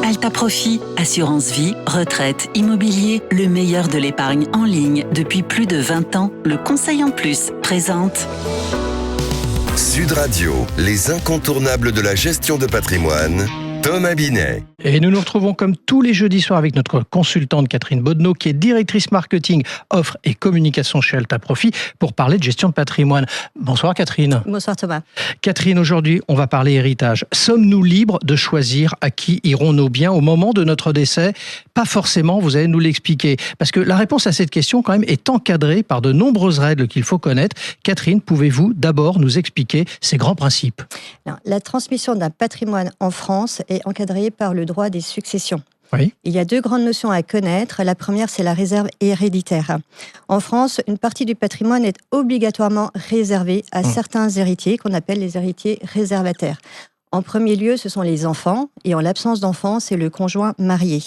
Alta Profit, assurance vie, retraite, immobilier, le meilleur de l'épargne en ligne depuis plus de 20 ans. Le Conseil en Plus présente Sud Radio, les incontournables de la gestion de patrimoine, Thomas Binet. Et nous nous retrouvons comme tous les jeudis soirs avec notre consultante Catherine Bodneau, qui est directrice marketing, offre et communication chez Alta Profit, pour parler de gestion de patrimoine. Bonsoir Catherine. Bonsoir Thomas. Catherine, aujourd'hui on va parler héritage. Sommes-nous libres de choisir à qui iront nos biens au moment de notre décès ? Pas forcément, vous allez nous l'expliquer. Parce que la réponse à cette question quand même est encadrée par de nombreuses règles qu'il faut connaître. Catherine, pouvez-vous d'abord nous expliquer ces grands principes ? Alors, la transmission d'un patrimoine en France est encadrée par le droit des successions. Oui. Il y a deux grandes notions à connaître. La première, c'est la réserve héréditaire. En France, une partie du patrimoine est obligatoirement réservée à certains héritiers qu'on appelle les héritiers réservataires. En premier lieu, ce sont les enfants, et en l'absence d'enfants, c'est le conjoint marié.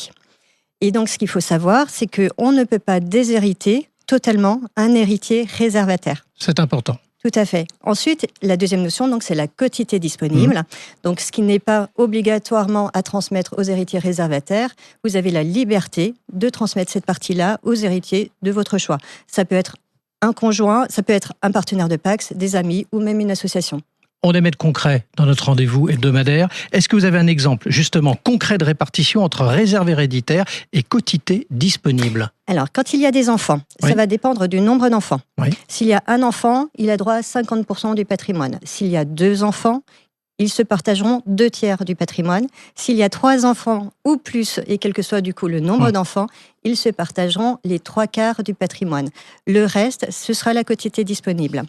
Et donc, ce qu'il faut savoir, c'est qu'on ne peut pas déshériter totalement un héritier réservataire. C'est important. Tout à fait. Ensuite, la deuxième notion, donc, c'est la quotité disponible. Donc, ce qui n'est pas obligatoirement à transmettre aux héritiers réservataires, vous avez la liberté de transmettre cette partie-là aux héritiers de votre choix. Ça peut être un conjoint, ça peut être un partenaire de Pacs, des amis ou même une association. On aime être concret dans notre rendez-vous hebdomadaire. Est-ce que vous avez un exemple, justement, concret de répartition entre réserve héréditaire et quotité disponible ? Alors, quand il y a des enfants, ça va dépendre du nombre d'enfants. Oui. S'il y a un enfant, il a droit à 50% du patrimoine. S'il y a 2 enfants, ils se partageront 2/3 du patrimoine. S'il y a 3 enfants ou plus, et quel que soit du coup le nombre d'enfants, ils se partageront les 3/4 du patrimoine. Le reste, ce sera la quotité disponible.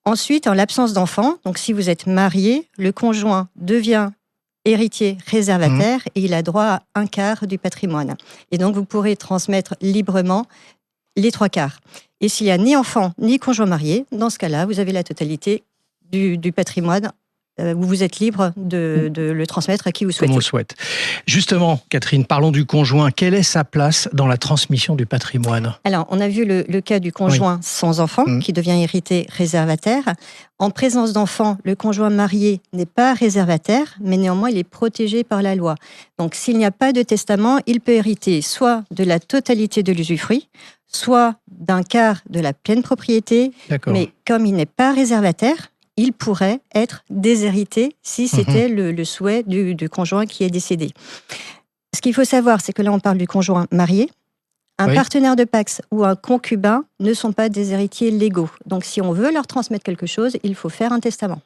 Ensuite, en l'absence d'enfants, donc si vous êtes marié, le conjoint devient héritier réservataire et il a droit à 1/4 du patrimoine. Et donc, vous pourrez transmettre librement les 3/4. Et s'il n'y a ni enfant ni conjoint marié, dans ce cas-là, vous avez la totalité du patrimoine où vous êtes libre de le transmettre à qui vous souhaitez. Comme on le souhaite. Justement, Catherine, parlons du conjoint. Quelle est sa place dans la transmission du patrimoine ? Alors, on a vu le cas du conjoint sans enfant, qui devient héritier réservataire. En présence d'enfants, le conjoint marié n'est pas réservataire, mais néanmoins, il est protégé par la loi. Donc, s'il n'y a pas de testament, il peut hériter soit de la totalité de l'usufruit, soit d'1/4 de la pleine propriété. D'accord. Mais comme il n'est pas réservataire, il pourrait être déshérité si c'était le souhait du conjoint qui est décédé. Ce qu'il faut savoir, c'est que là, on parle du conjoint marié. Un partenaire de Pacs ou un concubin ne sont pas des héritiers légaux. Donc, si on veut leur transmettre quelque chose, il faut faire un testament.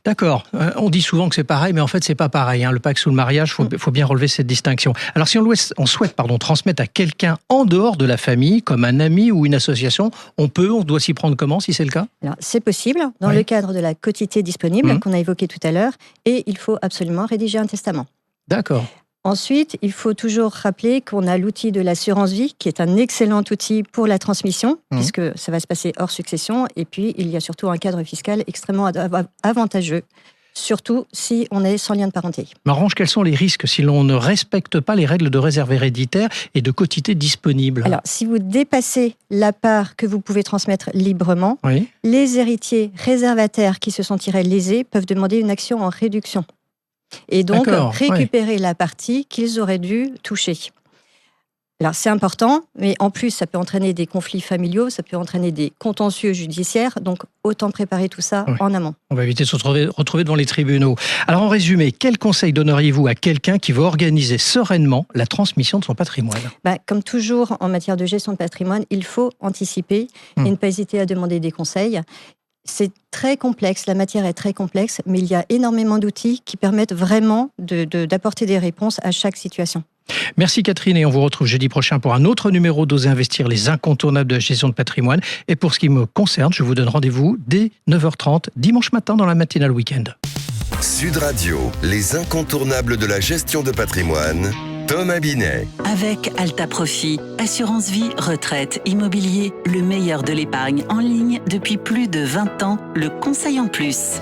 D'accord. On dit souvent que c'est pareil, mais en fait, c'est pas pareil. Le Pacs ou le mariage, faut bien relever cette distinction. Alors, si on souhaite transmettre à quelqu'un en dehors de la famille, comme un ami ou une association, on doit s'y prendre comment, si c'est le cas ? Alors, c'est possible, dans le cadre de la quotité disponible qu'on a évoquée tout à l'heure, et il faut absolument rédiger un testament. D'accord. Ensuite, il faut toujours rappeler qu'on a l'outil de l'assurance vie, qui est un excellent outil pour la transmission, puisque ça va se passer hors succession. Et puis, il y a surtout un cadre fiscal extrêmement avantageux, surtout si on est sans lien de parenté. Marange, quels sont les risques si l'on ne respecte pas les règles de réserve héréditaire et de quotité disponible ? Alors, si vous dépassez la part que vous pouvez transmettre librement, les héritiers réservataires qui se sentiraient lésés peuvent demander une action en réduction. Et donc, récupérer la partie qu'ils auraient dû toucher. Alors, c'est important, mais en plus, ça peut entraîner des conflits familiaux, ça peut entraîner des contentieux judiciaires, donc autant préparer tout ça en amont. On va éviter de se retrouver devant les tribunaux. Alors, en résumé, quel conseil donneriez-vous à quelqu'un qui veut organiser sereinement la transmission de son patrimoine ? Comme toujours, en matière de gestion de patrimoine, il faut anticiper et ne pas hésiter à demander des conseils. C'est très complexe, la matière est très complexe, mais il y a énormément d'outils qui permettent vraiment d'apporter des réponses à chaque situation. Merci Catherine, et on vous retrouve jeudi prochain pour un autre numéro d'Oser Investir, les incontournables de la gestion de patrimoine. Et pour ce qui me concerne, je vous donne rendez-vous dès 9h30 dimanche matin dans la matinale week-end. Sud Radio, les incontournables de la gestion de patrimoine, Thomas Binet. avec Alta Profit, assurance vie, retraite, immobilier, le meilleur de l'épargne en ligne depuis plus de 20 ans, le Conseil en Plus.